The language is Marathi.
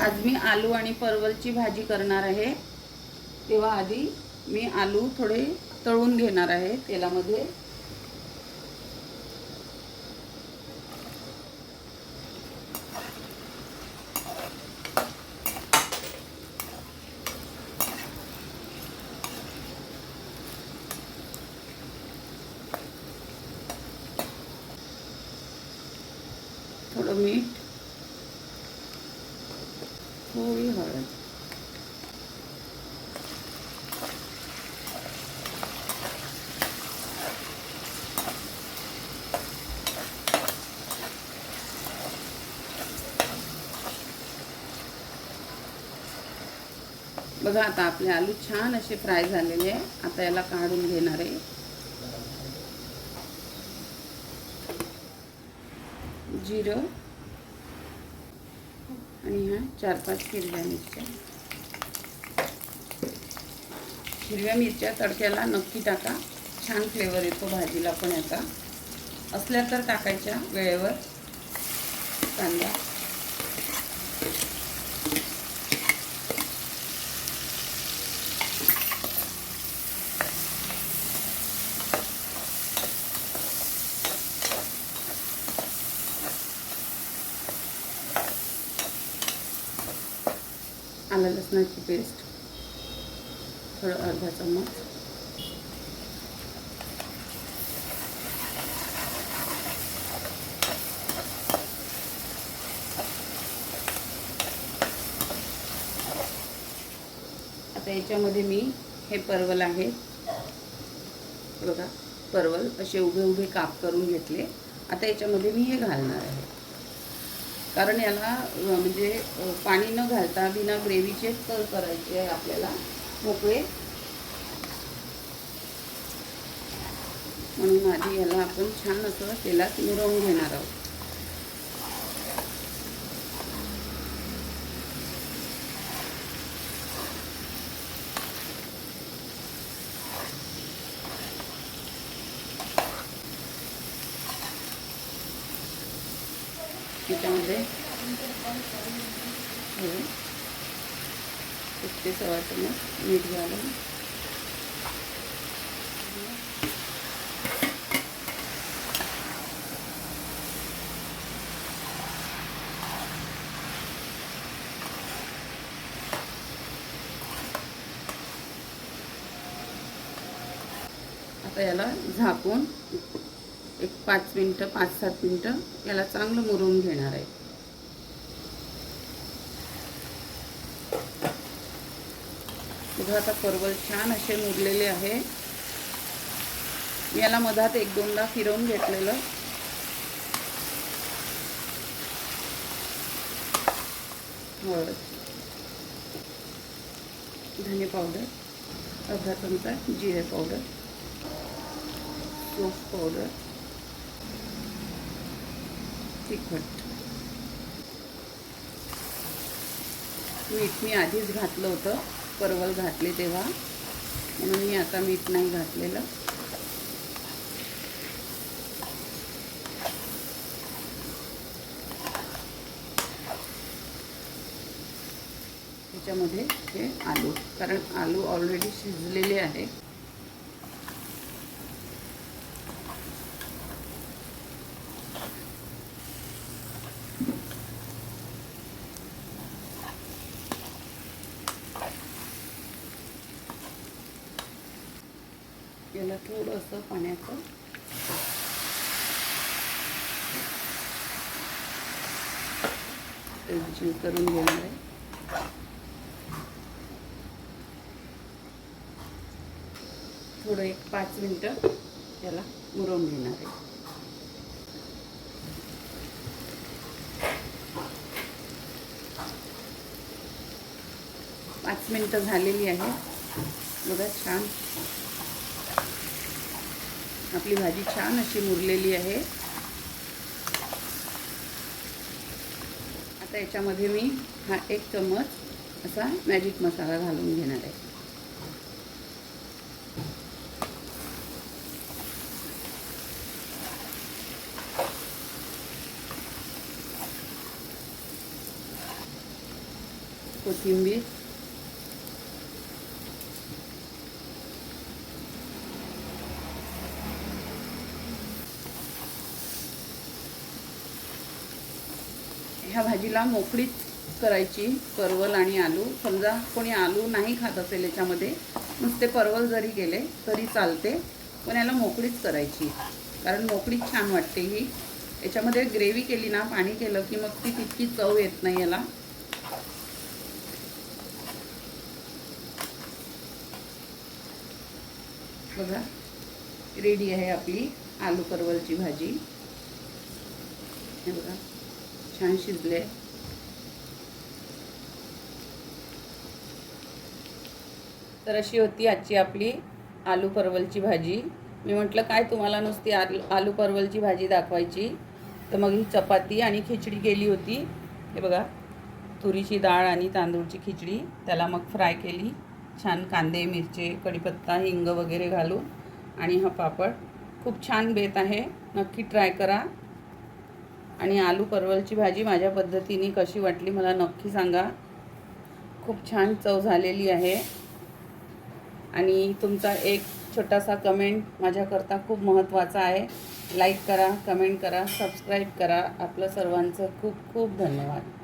आज मी आलू आणि परवलची भाजी करणार आहे। तेव्हा आधी मी आलू थोडे तळून घेणार आहे तेलामध्ये। थोडं मीठ, थोडी हळद, बघा आता आपले आलू छान असे फ्राय झालेले आहे। आता याला काढून घेणार आहे। जिरं आणि ह्या 4-5 हिरव्या मिरच्या। हिरव्या मिरच्या तडक्याला नक्की टाका, छान फ्लेवर येतो भाजीला पण याचा। असल्या तर टाकायच्या वेळेवर। कांदा, आलं लसणाची पेस्ट थोडं अर्धा चम्मच, आता याच्यामध्ये मी हे परवल आहेत बघा, परवल असे उभे उभे काप करून घेतले। आता याच्यामध्ये मी हे घालणार आहे, कारण याला म्हणजे पाणी न घालता बिना ग्रेव्हीचे तर करायचे आहे आपल्याला मोकळे, म्हणून आधी याला आपण छान असं तेलात मुरवून घेणार आहोत। त्याच्यामध्ये 1 ते 1.25 चम्मच मीठ घालून आता याला झाकून एक 5 मिनिटं 5-7 मिनिटं याला चांगलं मुरवून घेणार आहे। बघा आता परवल छान असे मुरलेले आहे। मी याला मधात 1-2दा फिरवून घेतलेलं। हळद, धने पावडर, अर्धा चमचा जिरे पावडर, सौंफ पावडर, तिखट, मीठ मी आधीच घातलं होतं परवल घातले तेव्हा, म्हणून मी आता मीठ नाही घातलेलं। त्याच्यामध्ये हे आलू, कारण आलू ऑलरेडी शिजलेले आहे। याला थोडंसं पाण्याचं टेस्टिंग करून घेणार आहे। थोडं 1-5 मिनिटं त्याला मुरवून घेणार आहे। पाच मिनिटं झालेली आहे बघा, छान आपली भाजी छान अशी मुरलेली आहे। आता याच्यामध्ये मी हा 1 चम्मच असा मॅजिक मसाला घालून घेणार आहे। कोथिंबीर, ह्या भाजीला मोकळीच करायची, परवल आणि आलू. समजा कोणी आलू नाही खात असेल याच्यामध्ये, नुसते परवल जरी केले तरी चालते, पण याला मोकळीच करायची, कारण मोकळीच छान वाटते ही. याच्यामध्ये ग्रेव्ही केली ना, पाणी केलं की मग ती तितकी चव येत नाही याला. बघा, रेडी आहे आपली आलू परवलची भाजी. हे बघा, छान शिजले. तर अशी होती आजची आपली आलू परवलची भाजी. मी म्हटलं काय तुम्हाला नुसती आलू परवलची भाजी दाखवायची, तर मग ही चपाती आणि खिचडी केली होती. हे बघा, तुरीची डाळ आणि तांदूळची खिचडी, त्याला मग फ्राय केली छान, कांदे, मिरची, कढीपत्ता, हिंग वगैरे घालून. आणि हा पापड खूप छान बेत आहे, नक्की ट्राय करा. आणि आलू परवलची भाजी माझ्या पद्धतीने कशी वाटली मला नक्की सांगा. खूप छान चव झालेली आहे. आणि तुमचा एक छोटासा कमेंट माझ्याकरता खूप महत्त्वाचा आहे. लाईक करा, कमेंट करा, सबस्क्राईब करा. आपलं सर्वांचं खूप खूप धन्यवाद.